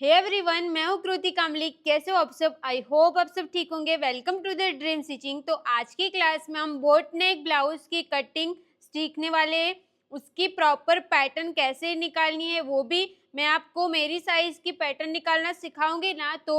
Hey everyone, मैं हूँ कृति कामली। कैसे हो आप सब? आई होप आप सब ठीक होंगे। Welcome to the dream stitching. तो आज की क्लास में हम बोट नेक ब्लाउज की कटिंग सीखने वाले हैं। उसकी प्रॉपर पैटर्न कैसे निकालनी है वो भी मैं आपको मेरी साइज की पैटर्न निकालना सिखाऊंगी ना। तो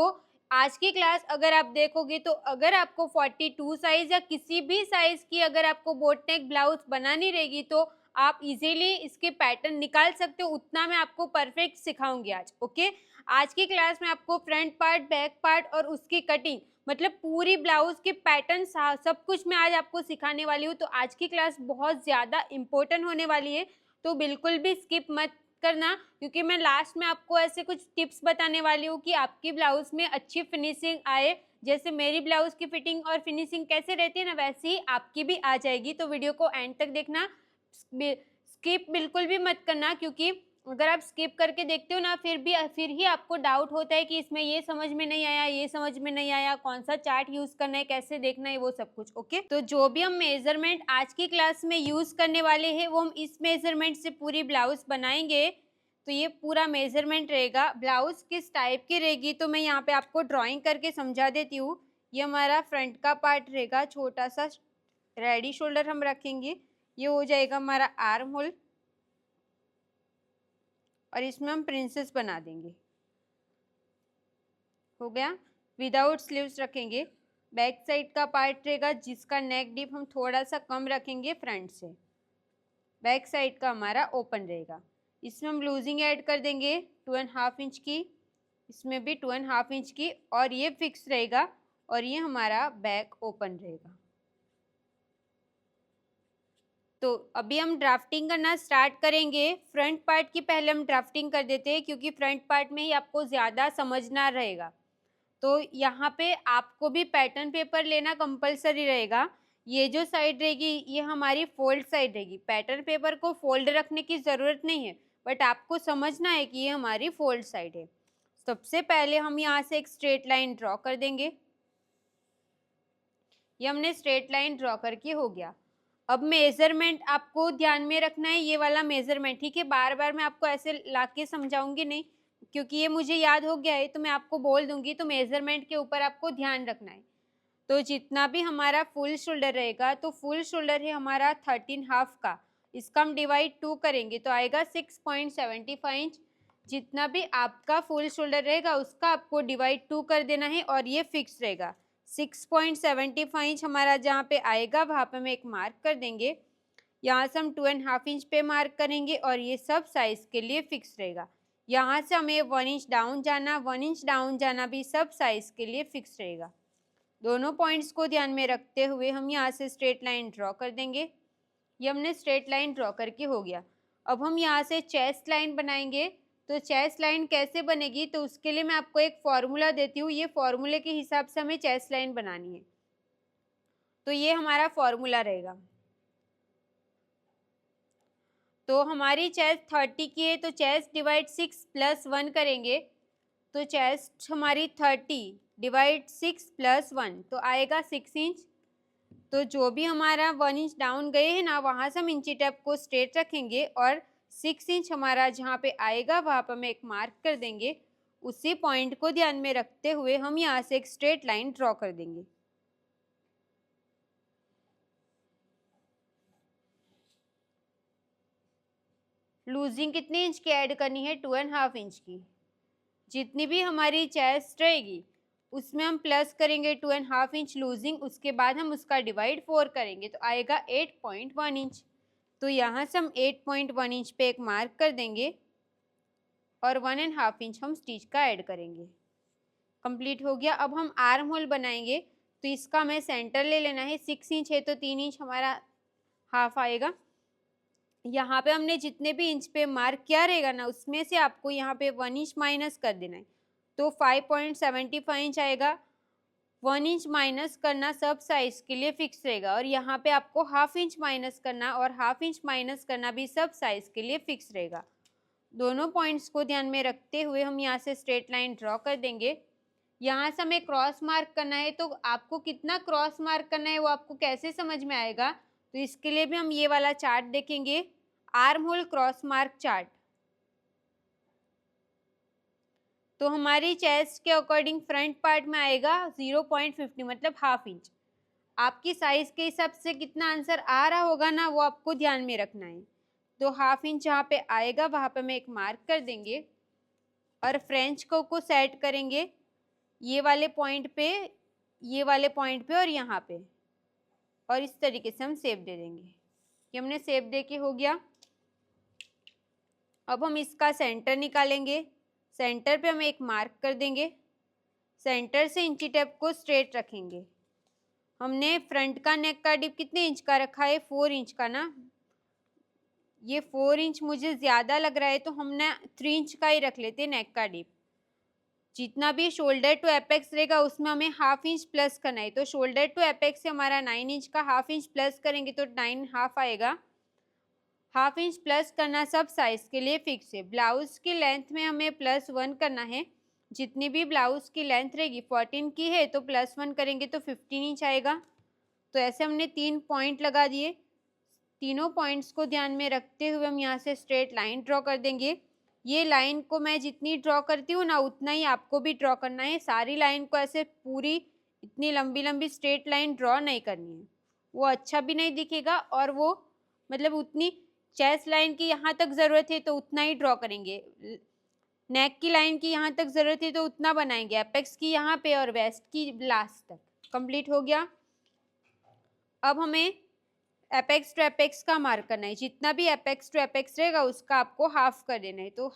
आज की क्लास अगर आप देखोगे तो अगर आपको 42 साइज या किसी भी साइज की अगर आपको बोट नेक ब्लाउज बनानी रहेगी तो आप इजीली इसके पैटर्न निकाल सकते हो। उतना मैं आपको परफेक्ट सिखाऊंगी आज। ओके, आज की क्लास में आपको फ्रंट पार्ट, बैक पार्ट और उसकी कटिंग मतलब पूरी ब्लाउज के पैटर्न सब कुछ मैं आज आपको सिखाने वाली हूँ। तो आज की क्लास बहुत ज़्यादा इम्पोर्टेंट होने वाली है, तो बिल्कुल भी स्किप मत करना, क्योंकि मैं लास्ट में आपको ऐसे कुछ टिप्स बताने वाली हूँ कि आपकी ब्लाउज में अच्छी फिनिशिंग आए। जैसे मेरी ब्लाउज की फिटिंग और फिनिशिंग कैसे रहती है ना, वैसे ही आपकी भी आ जाएगी। तो वीडियो को एंड तक देखना, स्किप बिल्कुल भी मत करना, क्योंकि अगर आप स्किप करके देखते हो ना फिर ही आपको डाउट होता है कि इसमें ये समझ में नहीं आया, ये समझ में नहीं आया, कौन सा चार्ट यूज करना है, कैसे देखना है, वो सब कुछ। ओके, तो जो भी हम मेजरमेंट आज की क्लास में यूज करने वाले हैं वो हम इस मेजरमेंट से पूरी ब्लाउज बनाएंगे। तो ये पूरा मेजरमेंट रहेगा। ब्लाउज किस टाइप की रहेगी तो मैं यहाँ पे आपको ड्राइंग करके समझा देती हूँ। ये हमारा फ्रंट का पार्ट रहेगा, छोटा सा रेडी शोल्डर हम रखेंगे। ये हो जाएगा हमारा आर्म होल और इसमें हम प्रिंसेस बना देंगे। हो गया। विदाउट स्लीव्स रखेंगे। बैक साइड का पार्ट रहेगा जिसका नेक डीप हम थोड़ा सा कम रखेंगे फ्रंट से। बैक साइड का हमारा ओपन रहेगा। इसमें हम लूजिंग ऐड कर देंगे 2.5 इंच की, इसमें भी 2.5 इंच की, और ये फिक्स रहेगा और ये हमारा बैक ओपन रहेगा। तो अभी हम ड्राफ्टिंग करना स्टार्ट करेंगे। फ्रंट पार्ट की पहले हम ड्राफ्टिंग कर देते हैं, क्योंकि फ्रंट पार्ट में ही आपको ज़्यादा समझना रहेगा। तो यहाँ पे आपको भी पैटर्न पेपर लेना कंपलसरी रहेगा। ये जो साइड रहेगी ये हमारी फोल्ड साइड रहेगी। पैटर्न पेपर को फोल्ड रखने की ज़रूरत नहीं है, बट आपको समझना है कि ये हमारी फोल्ड साइड है। सबसे पहले हम यहाँ से एक स्ट्रेट लाइन ड्रॉ कर देंगे। ये हमने स्ट्रेट लाइन ड्रॉ करके हो गया। अब मेजरमेंट आपको ध्यान में रखना है, ये वाला मेजरमेंट, ठीक है। बार बार मैं आपको ऐसे लाके समझाऊंगी नहीं, क्योंकि ये मुझे याद हो गया है तो मैं आपको बोल दूंगी। तो मेजरमेंट के ऊपर आपको ध्यान रखना है। तो जितना भी हमारा फुल शोल्डर रहेगा, तो फुल शोल्डर है हमारा 13.5 का, इसका हम डिवाइड 2 करेंगे तो आएगा 6.75 इंच। जितना भी आपका फुल शोल्डर रहेगा उसका आपको डिवाइड 2 कर देना है और ये फिक्स रहेगा। 6.75 इंच हमारा जहाँ पे आएगा वहाँ पे हम एक मार्क कर देंगे। यहाँ से हम 2.5 इंच पे मार्क करेंगे और ये सब साइज के लिए फिक्स रहेगा। यहाँ से हमें 1 इंच डाउन जाना, 1 इंच डाउन जाना भी सब साइज के लिए फिक्स रहेगा। दोनों पॉइंट्स को ध्यान में रखते हुए हम यहाँ से स्ट्रेट लाइन ड्रॉ कर देंगे। ये हमने स्ट्रेट लाइन ड्रॉ करके हो गया। अब हम यहाँ से चेस्ट लाइन बनाएंगे। तो चेस्ट लाइन कैसे बनेगी तो उसके लिए मैं आपको एक फॉर्मूला देती हूँ। ये फॉर्मूले के हिसाब से हमें चेस्ट लाइन बनानी है। तो ये हमारा फॉर्मूला रहेगा। तो हमारी चेस्ट 30 की है तो चेस्ट डिवाइड 6 प्लस 1 करेंगे। तो चेस्ट हमारी 30 डिवाइड 6 प्लस 1 तो आएगा 6 इंच। तो जो भी हमारा 1 इंच डाउन गए हैं ना, वहाँ से हम इंची टेप को स्ट्रेट रखेंगे और 6 इंच हमारा जहाँ पे आएगा वहाँ पर हम एक मार्क कर देंगे। उसी पॉइंट को ध्यान में रखते हुए हम यहाँ से एक स्ट्रेट लाइन ड्रॉ कर देंगे। लूजिंग कितनी इंच की ऐड करनी है? 2.5 इंच की। जितनी भी हमारी चेस्ट रहेगी उसमें हम प्लस करेंगे 2.5 इंच लूजिंग। उसके बाद हम उसका डिवाइड 4 करेंगे तो आएगा 8.1 इंच। तो यहाँ से हम 8.1 इंच पे एक मार्क कर देंगे और 1.5 इंच हम स्टिच का ऐड करेंगे। कंप्लीट हो गया। अब हम आर्म होल बनाएंगे। तो इसका हमें सेंटर ले लेना है। 6 इंच है तो 3 इंच हमारा हाफ आएगा। यहाँ पे हमने जितने भी इंच पे मार्क किया रहेगा ना, उसमें से आपको यहाँ पे 1 इंच माइनस कर देना है। तो 5.75 इंच आएगा। 1 इंच माइनस करना सब साइज के लिए फिक्स रहेगा। और यहाँ पे आपको हाफ इंच माइनस करना और हाफ इंच माइनस करना भी सब साइज के लिए फिक्स रहेगा। दोनों पॉइंट्स को ध्यान में रखते हुए हम यहाँ से स्ट्रेट लाइन ड्रॉ कर देंगे। यहाँ से हमें क्रॉस मार्क करना है। तो आपको कितना क्रॉस मार्क करना है वो आपको कैसे समझ में आएगा, तो इसके लिए भी हम ये वाला चार्ट देखेंगे, arm hole cross mark chart. तो हमारी चेस्ट के अकॉर्डिंग फ्रंट पार्ट में आएगा 0.50 मतलब हाफ इंच। आपकी साइज के हिसाब से कितना आंसर आ रहा होगा ना वो आपको ध्यान में रखना है। तो हाफ इंच जहाँ पे आएगा वहाँ पे हम एक मार्क कर देंगे और फ्रेंच को सेट करेंगे ये वाले पॉइंट पे, ये वाले पॉइंट पे और यहाँ पे, और इस तरीके से हम शेप दे देंगे। ये हमने शेप दे के हो गया। अब हम इसका सेंटर निकालेंगे। सेंटर पे हम एक मार्क कर देंगे। सेंटर से इंची टेप को स्ट्रेट रखेंगे। हमने फ्रंट का नेक का डिप कितने इंच का रखा है? 4 इंच का ना। ये 4 इंच मुझे ज़्यादा लग रहा है तो हमने 3 इंच का ही रख लेते नेक का डिप। जितना भी शोल्डर टू एपेक्स रहेगा उसमें हमें हाफ इंच प्लस करना है। तो शोल्डर टू एपेक्स से हमारा 9 इंच का हाफ इंच प्लस करेंगे तो 9.5 आएगा। हाफ इंच प्लस करना सब साइज के लिए फिक्स है। ब्लाउज की लेंथ में हमें +1 करना है। जितनी भी ब्लाउज की लेंथ रहेगी 14 की है तो +1 करेंगे तो 15 इंच आएगा। तो ऐसे हमने 3 पॉइंट लगा दिए। तीनों पॉइंट्स को ध्यान में रखते हुए हम यहाँ से स्ट्रेट लाइन ड्रॉ कर देंगे। ये लाइन को मैं जितनी ड्रॉ करती हूँ ना उतना ही आपको भी ड्रॉ करना है। सारी लाइन को ऐसे पूरी इतनी लंबी लंबी स्ट्रेट लाइन ड्रॉ नहीं करनी है, वो अच्छा भी नहीं दिखेगा। और वो मतलब उतनी चेस्ट लाइन की यहाँ तक ज़रूरत है तो उतना ही ड्रॉ करेंगे। नेक की लाइन की यहाँ तक ज़रूरत है तो उतना बनाएंगे। एपेक्स की यहाँ पे और वेस्ट की लास्ट तक कंप्लीट हो गया। अब हमें एपेक्स टू एपेक्स का मार्क करना है। जितना भी एपेक्स टू एपेक्स रहेगा उसका आपको हाफ कर देना है। तो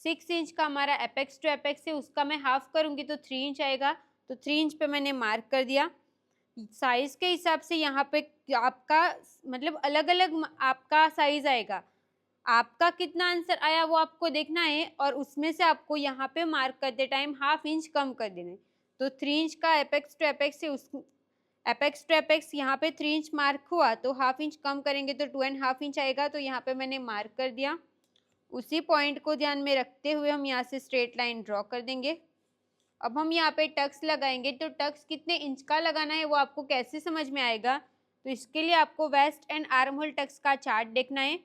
6 इंच का हमारा एपेक्स टू एपेक्स है, उसका मैं हाफ करूँगी तो 3 इंच आएगा। तो 3 इंच पे मैंने मार्क कर दिया। साइज के हिसाब से यहाँ पे आपका मतलब अलग अलग आपका साइज आएगा। आपका कितना आंसर आया वो आपको देखना है और उसमें से आपको यहाँ पे मार्क करते टाइम हाफ इंच कम कर देना है। तो 3 इंच का एपेक्स टू एपेक्स है, उस एपेक्स टू एपेक्स यहाँ पे 3 इंच मार्क हुआ तो हाफ इंच कम करेंगे तो 2.5 इंच आएगा। तो यहाँ पे मैंने मार्क कर दिया। उसी पॉइंट को ध्यान में रखते हुए हम यहाँ से स्ट्रेट लाइन ड्रॉ कर देंगे। अब हम यहाँ पे टक्स लगाएंगे। तो टक्स कितने इंच का लगाना है वो आपको कैसे समझ में आएगा? तो इसके लिए आपको waist and arm hole tucks का चार्ट देखना है।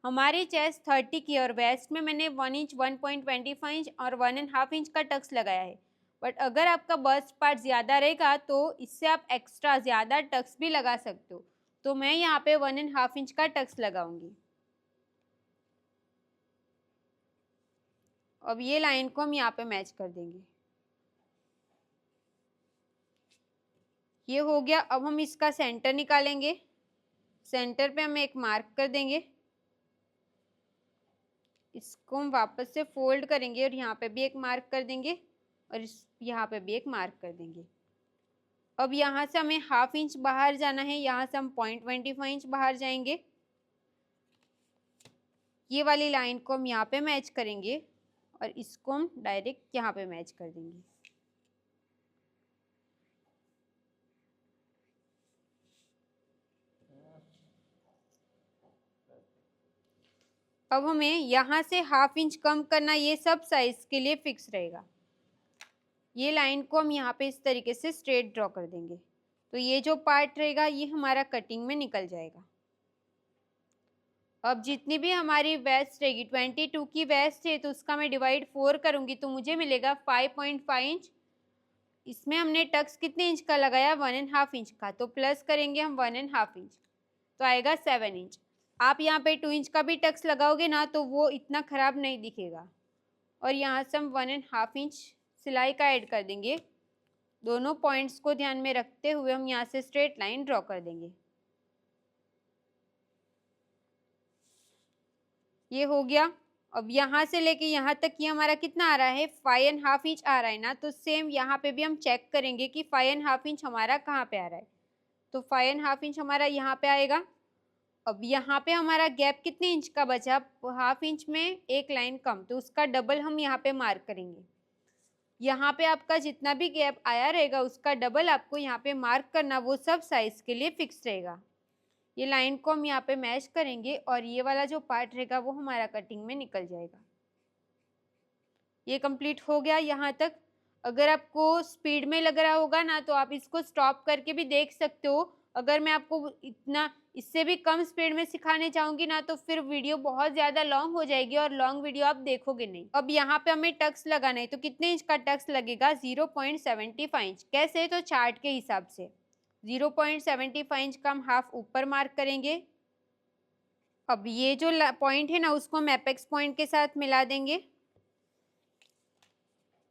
हमारी चेस्ट 30 की और वेस्ट में मैंने 1 इंच, 1.25 इंच और 1.5 इंच का टक्स लगाया है। बट अगर आपका बस्ट पार्ट ज़्यादा रहेगा तो इससे आप एक्स्ट्रा ज़्यादा टक्स भी लगा सकते हो। तो मैं यहाँ पे 1.5 इंच का टक्स लगाऊंगी। अब ये लाइन को हम यहाँ पे मैच कर देंगे। ये हो गया। अब हम इसका सेंटर निकालेंगे। सेंटर पे हम एक मार्क कर देंगे। इसको हम वापस से फोल्ड करेंगे और यहाँ पे भी एक मार्क कर देंगे और यहाँ पे भी एक मार्क कर देंगे। अब यहाँ से हमें हाफ इंच बाहर जाना है। यहाँ से हम 0.25 इंच बाहर जाएंगे। ये वाली लाइन को हम यहाँ पे मैच करेंगे और इसको हम डायरेक्ट यहाँ पे मैच कर देंगे। अब हमें यहाँ से हाफ इंच कम करना, ये सब साइज के लिए फिक्स रहेगा। ये लाइन को हम यहाँ पे इस तरीके से स्ट्रेट ड्रॉ कर देंगे। तो ये जो पार्ट रहेगा ये हमारा कटिंग में निकल जाएगा। अब जितनी भी हमारी वेस्ट रहेगी, 22 की वेस्ट है तो उसका मैं डिवाइड 4 करूँगी तो मुझे मिलेगा 5.5 इंच। इसमें हमने टक्स कितने इंच का लगाया? 1.5 इंच का। तो प्लस करेंगे हम 1.5 इंच तो आएगा 7 इंच। आप यहाँ पे 2 इंच का भी टक्स लगाओगे ना तो वो इतना ख़राब नहीं दिखेगा। और यहाँ से हम 1.5 इंच सिलाई का ऐड कर देंगे। दोनों पॉइंट्स को ध्यान में रखते हुए हम यहाँ से स्ट्रेट लाइन ड्रॉ कर देंगे। ये हो गया। अब यहाँ से लेके यहाँ तक ये हमारा कितना आ रहा है? 5.5 इंच आ रहा है ना। तो सेम यहाँ पे भी हम चेक करेंगे कि 5.5 इंच हमारा कहाँ पे आ रहा है। तो 5.5 इंच हमारा यहाँ पे आएगा। अब यहाँ पे हमारा गैप कितने इंच का बचा? हाफ इंच में एक लाइन कम, तो उसका डबल हम यहाँ पे मार्क करेंगे। यहाँ पे आपका जितना भी गैप आया रहेगा उसका डबल आपको यहाँ पे मार्क करना, वो सब साइज के लिए फिक्स रहेगा। ये लाइन को हम यहाँ पे मैच करेंगे और ये वाला जो पार्ट रहेगा वो हमारा कटिंग में निकल जाएगा। ये कंप्लीट हो गया यहाँ तक। अगर आपको स्पीड में लग रहा होगा ना तो आप इसको स्टॉप करके भी देख सकते हो। अगर मैं आपको इतना इससे भी कम स्पीड में सिखाने जाऊंगी ना तो फिर वीडियो बहुत ज़्यादा लॉन्ग हो जाएगी और लॉन्ग वीडियो आप देखोगे नहीं। अब यहाँ पे हमें टक्स लगाना है, तो कितने इंच का टक्स लगेगा? 0.75 इंच। कैसे? तो चार्ट के हिसाब से 0.75 इंच का हम हाफ ऊपर मार्क करेंगे। अब ये जो पॉइंट है ना उसको हम एपेक्स पॉइंट के साथ मिला देंगे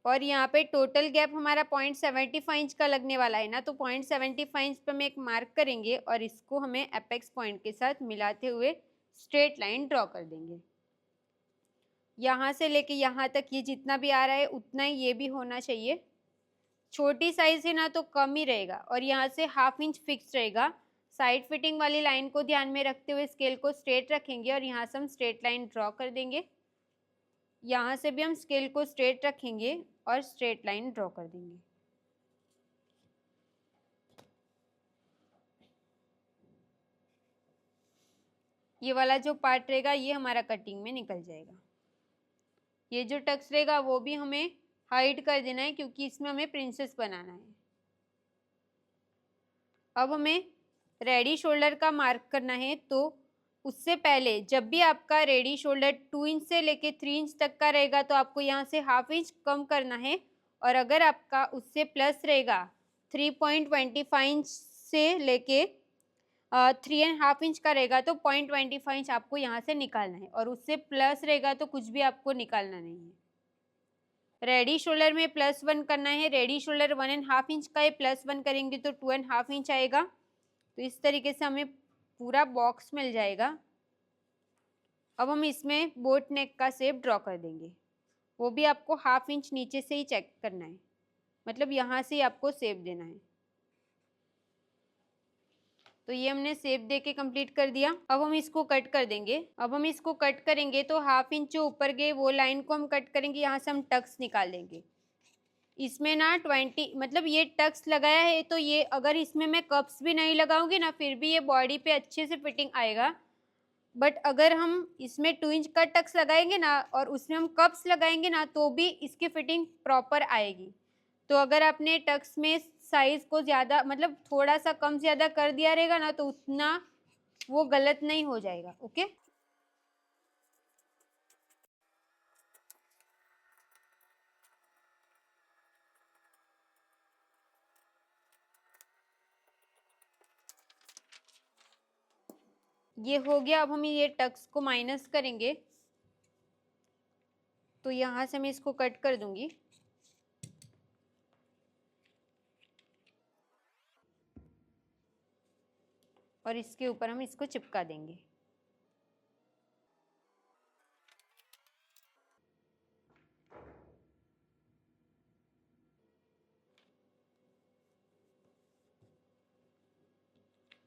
और यहाँ पे टोटल गैप हमारा 0.75 इंच का लगने वाला है ना, तो 0.75 इंच पे हम एक मार्क करेंगे और इसको हमें एपेक्स पॉइंट के साथ मिलाते हुए स्ट्रेट लाइन ड्रॉ कर देंगे। यहाँ से लेके यहाँ तक ये जितना भी आ रहा है उतना ही ये भी होना चाहिए। छोटी साइज है ना तो कम ही रहेगा और यहाँ से ½ इंच फिक्स रहेगा। साइड फिटिंग वाली लाइन को ध्यान में रखते हुए स्केल को स्ट्रेट रखेंगे और यहाँ से हम स्ट्रेट लाइन ड्रॉ कर देंगे। यहाँ से भी हम स्केल को स्ट्रेट रखेंगे और स्ट्रेट लाइन ड्रॉ कर देंगे। ये वाला जो पार्ट रहेगा ये हमारा कटिंग में निकल जाएगा। ये जो टक्स रहेगा वो भी हमें हाइड कर देना है क्योंकि इसमें हमें प्रिंसेस बनाना है। अब हमें रेडी शोल्डर का मार्क करना है, तो उससे पहले जब भी आपका रेडी शोल्डर 2 इंच से लेके 3 इंच तक का रहेगा तो आपको यहाँ से ½ इंच कम करना है और अगर आपका उससे प्लस रहेगा 3.25 इंच से लेके 3.5 इंच का रहेगा तो 0.25 इंच आपको यहाँ से निकालना है और उससे प्लस रहेगा तो कुछ भी आपको निकालना नहीं है। रेडी शोल्डर में +1 करना है। रेडी शोल्डर 1.5 इंच का है, +1 करेंगे तो 2.5 इंच आएगा। तो इस तरीके से हमें पूरा बॉक्स मिल जाएगा। अब हम इसमें बोट नेक का शेप ड्रॉ कर देंगे। वो भी आपको ½ इंच नीचे से ही चेक करना है, मतलब यहाँ से ही आपको शेप देना है। तो ये हमने शेप दे के कंप्लीट कर दिया। अब हम इसको कट कर देंगे। अब हम इसको कट करेंगे तो ½ इंच जो ऊपर गए वो लाइन को हम कट करेंगे। यहाँ से हम टक्स निकाल लेंगे। इसमें ना 20 मतलब ये टक्स लगाया है तो ये अगर इसमें मैं कप्स भी नहीं लगाऊंगी ना फिर भी ये बॉडी पे अच्छे से फिटिंग आएगा। बट अगर हम इसमें 2 इंच का टक्स लगाएंगे ना और उसमें हम कप्स लगाएंगे ना तो भी इसकी फिटिंग प्रॉपर आएगी। तो अगर आपने टक्स में साइज को ज़्यादा मतलब थोड़ा सा कम ज़्यादा कर दिया रहेगा ना तो उतना वो गलत नहीं हो जाएगा। ओके, ये हो गया। अब हम ये टक्स को माइनस करेंगे तो यहाँ से मैं इसको कट कर दूंगी। और इसके ऊपर हम इसको चिपका देंगे।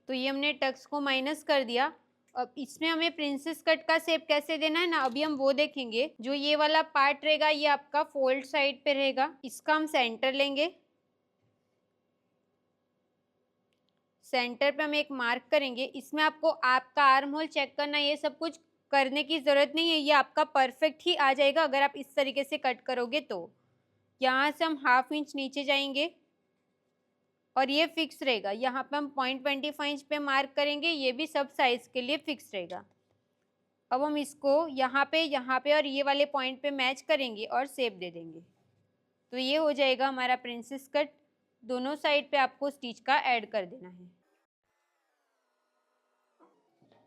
तो ये हमने टक्स को माइनस कर दिया। अब इसमें हमें प्रिंसेस कट का शेप कैसे देना है ना अभी हम वो देखेंगे। जो ये वाला पार्ट रहेगा ये आपका फोल्ड साइड पे रहेगा। इसका हम सेंटर लेंगे। सेंटर पे हम एक मार्क करेंगे। इसमें आपको आपका आर्म होल चेक करना, ये सब कुछ करने की ज़रूरत नहीं है, ये आपका परफेक्ट ही आ जाएगा अगर आप इस तरीके से कट करोगे तो। यहाँ से हम ½ इंच नीचे जाएंगे और ये फिक्स रहेगा। यहाँ पे हम 0.25 इंच पे मार्क करेंगे, ये भी सब साइज के लिए फिक्स रहेगा। अब हम इसको यहाँ पे और ये वाले पॉइंट पे मैच करेंगे और शेप दे देंगे। तो ये हो जाएगा हमारा प्रिंसेस कट। दोनों साइड पे आपको स्टिच का ऐड कर देना है।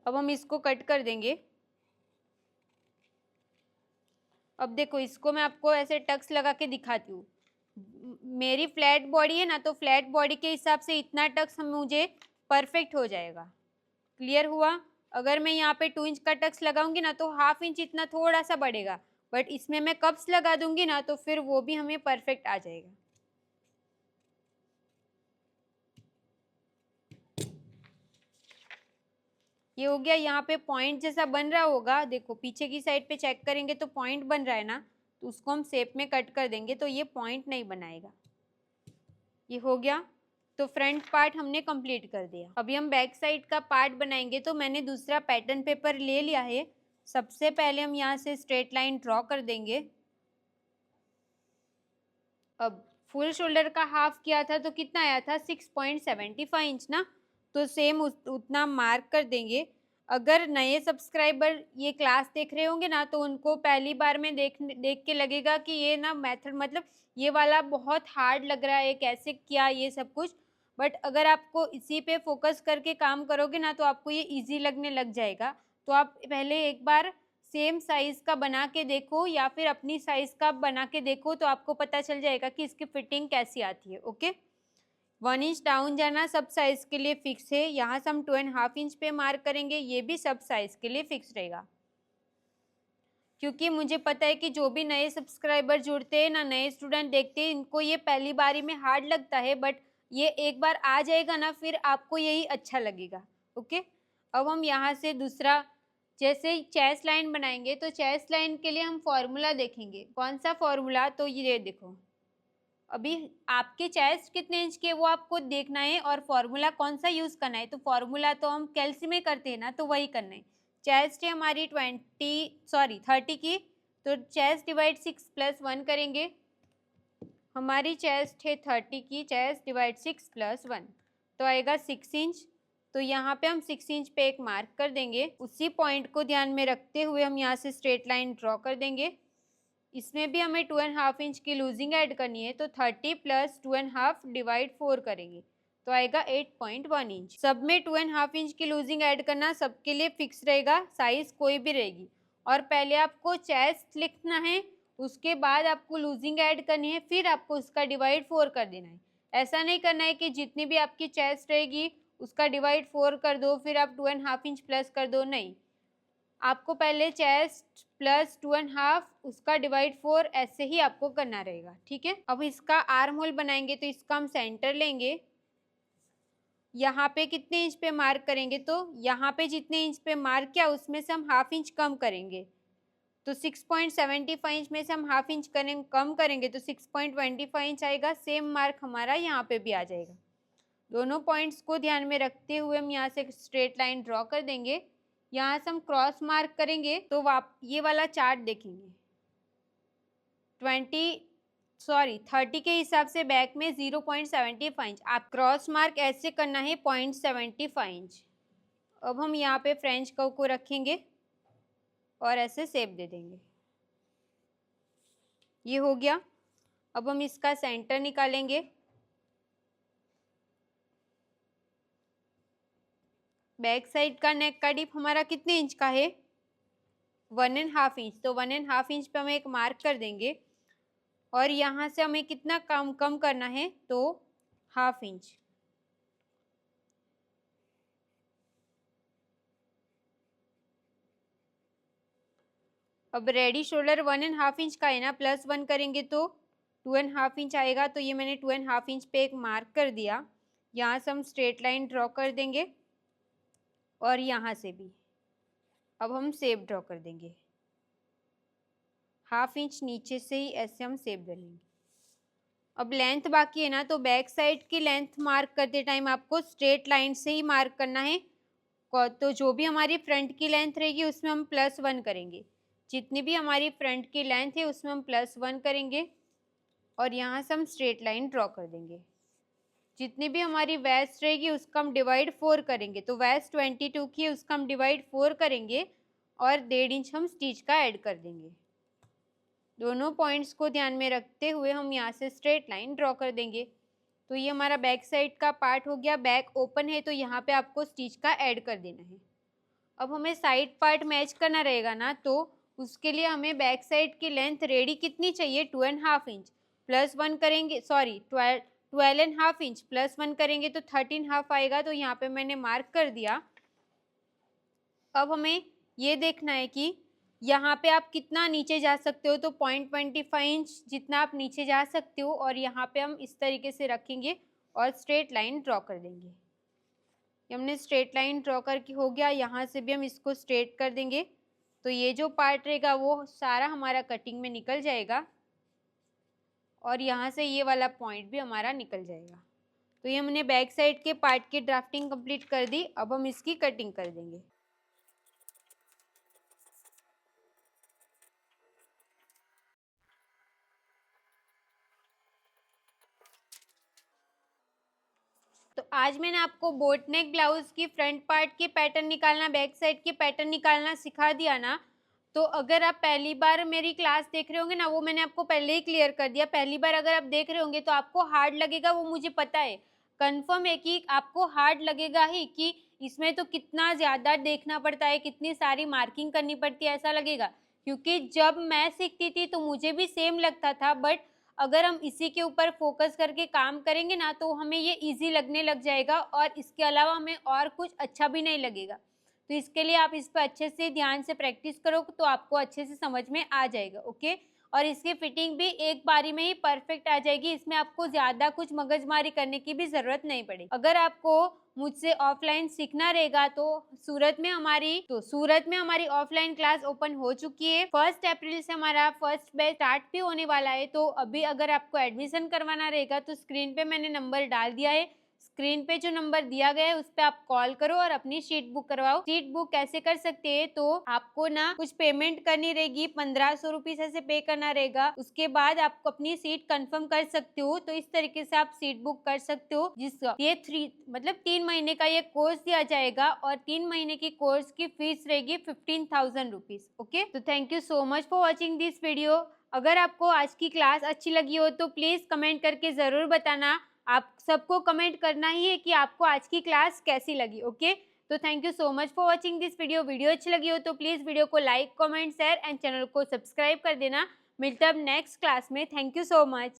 अब हम इसको कट कर देंगे। अब देखो इसको मैं आपको ऐसे टक्स लगा के दिखाती हूँ। मेरी फ्लैट बॉडी है ना तो फ्लैट बॉडी के हिसाब से इतना टक्स हम मुझे परफेक्ट हो जाएगा। क्लियर हुआ? अगर मैं यहाँ पे 2 इंच का टक्स लगाऊंगी ना तो ½ इंच इतना थोड़ा सा बढ़ेगा, बट इसमें मैं कप्स लगा दूंगी ना तो फिर वो भी हमें परफेक्ट आ जाएगा। ये हो गया। यहाँ पे पॉइंट जैसा बन रहा होगा, देखो पीछे की साइड पे चेक करेंगे तो पॉइंट बन रहा है ना, तो उसको हम शेप में कट कर देंगे तो ये पॉइंट नहीं बनाएगा। ये हो गया। तो फ्रंट पार्ट हमने कंप्लीट कर दिया। अभी हम बैक साइड का पार्ट बनाएंगे। तो मैंने दूसरा पैटर्न पेपर ले लिया है। सबसे पहले हम यहाँ से स्ट्रेट लाइन ड्रॉ कर देंगे। अब फुल शोल्डर का हाफ किया था तो कितना आया था? 6.75 इंच ना। तो सेम उतना मार्क कर देंगे। अगर नए सब्सक्राइबर ये क्लास देख रहे होंगे ना, तो उनको पहली बार में देख के लगेगा कि ये ना मेथड मतलब ये वाला बहुत हार्ड लग रहा है, कैसे किया ये सब कुछ। बट अगर आपको इसी पे फोकस करके काम करोगे ना, तो आपको ये इजी लगने लग जाएगा। तो आप पहले एक बार सेम साइज का बना के देखो या फिर अपनी साइज का बना के देखो, तो आपको पता चल जाएगा कि इसकी फिटिंग कैसी आती है। ओके, 1 इंच डाउन जाना सब साइज के लिए फिक्स है। यहाँ से हम 2.5 इंच पे मार्क करेंगे, ये भी सब साइज के लिए फिक्स रहेगा। क्योंकि मुझे पता है कि जो भी नए सब्सक्राइबर जुड़ते हैं ना, नए स्टूडेंट देखते हैं, इनको ये पहली बारी में हार्ड लगता है, बट ये एक बार आ जाएगा ना, फिर आपको यही अच्छा लगेगा। ओके, अब हम यहाँ से दूसरा जैसे चेस्ट लाइन बनाएंगे, तो चेस्ट लाइन के लिए हम फॉर्मूला देखेंगे। कौन सा फॉर्मूला? तो ये देखो, अभी आपके चेस्ट कितने इंच के वो आपको देखना है और फॉर्मूला कौन सा यूज करना है। तो फॉर्मूला तो हम कैल्सी में करते हैं ना, तो वही करना है। चेस्ट है हमारी 30 की, तो चेस्ट डिवाइड 6+1 करेंगे। हमारी चेस्ट है 30 की, चेस्ट डिवाइड 6+1 तो आएगा 6 इंच। तो यहाँ पे हम 6 इंच पे एक मार्क कर देंगे। उसी पॉइंट को ध्यान में रखते हुए हम यहाँ से स्ट्रेट लाइन ड्रॉ कर देंगे। इसमें भी हमें 2.5 इंच की लूजिंग ऐड करनी है, तो 30 + 2.5 डिवाइड 4 करेंगे, तो आएगा 8.1 इंच। सब में 2.5 इंच की लूजिंग ऐड करना सबके लिए फिक्स रहेगा, साइज कोई भी रहेगी। और पहले आपको चेस्ट लिखना है, उसके बाद आपको लूजिंग ऐड करनी है, फिर आपको उसका डिवाइड 4 कर देना है। ऐसा नहीं करना है कि जितनी भी आपकी चेस्ट रहेगी उसका डिवाइड 4 कर दो, फिर आप 2.5 इंच प्लस कर दो, नहीं। आपको पहले चेस्ट प्लस 2.5 उसका डिवाइड 4 ऐसे ही आपको करना रहेगा, ठीक है। अब इसका आर्म होल बनाएंगे, तो इसका हम सेंटर लेंगे। यहाँ पे कितने इंच पे मार्क करेंगे? तो यहाँ पे जितने इंच पे मार्क किया उसमें से हम ½ इंच कम करेंगे, तो 6.75 इंच में से हम ½ इंच कम करेंगे, तो 6.25 इंच आएगा। सेम मार्क हमारा यहाँ पे भी आ जाएगा। दोनों पॉइंट्स को ध्यान में रखते हुए हम यहाँ से एक स्ट्रेट लाइन ड्रॉ कर देंगे। यहाँ से हम क्रॉस मार्क करेंगे, तो ये वाला चार्ट देखेंगे। 30 के हिसाब से बैक में 0.75 इंच, आप क्रॉस मार्क ऐसे करना है 0.75 इंच। अब हम यहाँ पे फ्रेंच कर्व को रखेंगे और ऐसे शेप दे देंगे। ये हो गया। अब हम इसका सेंटर निकालेंगे। बैक साइड का नेक का डिप हमारा कितने इंच का है? 1.5 इंच, तो 1.5 इंच पे हम एक मार्क कर देंगे। और यहाँ से हमें कितना कम करना है? तो ½ इंच। अब रेडी शोल्डर 1.5 इंच का है ना, +1 करेंगे तो 2.5 इंच आएगा। तो ये मैंने 2.5 इंच पे एक मार्क कर दिया। यहाँ से हम स्ट्रेट लाइन ड्रॉ कर देंगे और यहाँ से भी। अब हम शेप ड्रॉ कर देंगे, ½ इंच नीचे से ही ऐसे हम शेप दे लेंगे। अब लेंथ बाकी है ना, तो बैक साइड की लेंथ मार्क करते टाइम आपको स्ट्रेट लाइन से ही मार्क करना है। तो जो भी हमारी फ्रंट की लेंथ रहेगी उसमें हम +1 करेंगे। जितनी भी हमारी फ्रंट की लेंथ है उसमें हम +1 करेंगे और यहाँ से हम स्ट्रेट लाइन ड्रॉ कर देंगे। जितनी भी हमारी वेस्ट रहेगी उसका हम डिवाइड 4 करेंगे, तो वेस्ट 22 की है, उसका हम डिवाइड 4 करेंगे और 1.5 इंच हम स्टिच का ऐड कर देंगे। दोनों पॉइंट्स को ध्यान में रखते हुए हम यहाँ से स्ट्रेट लाइन ड्रॉ कर देंगे। तो ये हमारा बैक साइड का पार्ट हो गया। बैक ओपन है, तो यहाँ पे आपको स्टिच का ऐड कर देना है। अब हमें साइड पार्ट मैच करना रहेगा ना, तो उसके लिए हमें बैक साइड की लेंथ रेडी कितनी चाहिए? 2.5 इंच +1 करेंगे, सॉरी 12.5 इंच +1 करेंगे तो 13.5 आएगा। तो यहाँ पे मैंने मार्क कर दिया। अब हमें ये देखना है कि यहाँ पे आप कितना नीचे जा सकते हो, तो 0.25 इंच जितना आप नीचे जा सकते हो। और यहाँ पे हम इस तरीके से रखेंगे और स्ट्रेट लाइन ड्रॉ कर देंगे। ये हमने स्ट्रेट लाइन ड्रॉ करके हो गया। यहाँ से भी हम इसको स्ट्रेट कर देंगे, तो ये जो पार्ट रहेगा वो सारा हमारा कटिंग में निकल जाएगा और यहाँ से ये वाला पॉइंट भी हमारा निकल जाएगा। तो ये हमने बैक साइड के पार्ट की ड्राफ्टिंग कंप्लीट कर दी। अब हम इसकी कटिंग कर देंगे। तो आज मैंने आपको बोट नेक ब्लाउज की फ्रंट पार्ट की पैटर्न निकालना, बैक साइड की पैटर्न निकालना सिखा दिया ना। तो अगर आप पहली बार मेरी क्लास देख रहे होंगे ना, वो मैंने आपको पहले ही क्लियर कर दिया। पहली बार अगर आप देख रहे होंगे तो आपको हार्ड लगेगा, वो मुझे पता है। कन्फर्म है कि आपको हार्ड लगेगा ही, कि इसमें तो कितना ज़्यादा देखना पड़ता है, कितनी सारी मार्किंग करनी पड़ती है, ऐसा लगेगा। क्योंकि जब मैं सीखती थी तो मुझे भी सेम लगता था, बट अगर हम इसी के ऊपर फोकस करके काम करेंगे ना तो हमें ये ईज़ी लगने लग जाएगा, और इसके अलावा हमें और कुछ अच्छा भी नहीं लगेगा। तो इसके लिए आप इस पे अच्छे से ध्यान से प्रैक्टिस करो तो आपको अच्छे से समझ में आ जाएगा, ओके। और इसकी फिटिंग भी एक बारी में ही परफेक्ट आ जाएगी, इसमें आपको ज़्यादा कुछ मगजमारी करने की भी ज़रूरत नहीं पड़ेगी। अगर आपको मुझसे ऑफलाइन सीखना रहेगा तो सूरत में हमारी ऑफलाइन क्लास ओपन हो चुकी है। 1 अप्रैल से हमारा फर्स्ट बैच स्टार्ट भी होने वाला है। तो अभी अगर आपको एडमिशन करवाना रहेगा तो स्क्रीन पे मैंने नंबर डाल दिया है। स्क्रीन पे जो नंबर दिया गया है उस पे आप कॉल करो और अपनी सीट बुक करवाओ। सीट बुक कैसे कर सकते हैं, तो आपको ना कुछ पेमेंट करनी रहेगी, 1500 रुपीज ऐसे पे करना रहेगा। उसके बाद आप अपनी सीट कंफर्म कर सकते हो। तो इस तरीके से आप सीट बुक कर सकते हो। ये 3 महीने का ये कोर्स दिया जाएगा, और 3 महीने की कोर्स की फीस रहेगी 15,000 रुपीज, ओके। तो thank you so much for watching this video. अगर आपको आज की क्लास अच्छी लगी हो तो प्लीज कमेंट करके जरूर बताना। आप सबको कमेंट करना ही है कि आपको आज की क्लास कैसी लगी, ओके। तो thank you so much for watching this video अच्छी लगी हो तो प्लीज़ वीडियो को like, comment, share and channel को सब्सक्राइब कर देना। मिलते हैं अब नेक्स्ट क्लास में। Thank you so much.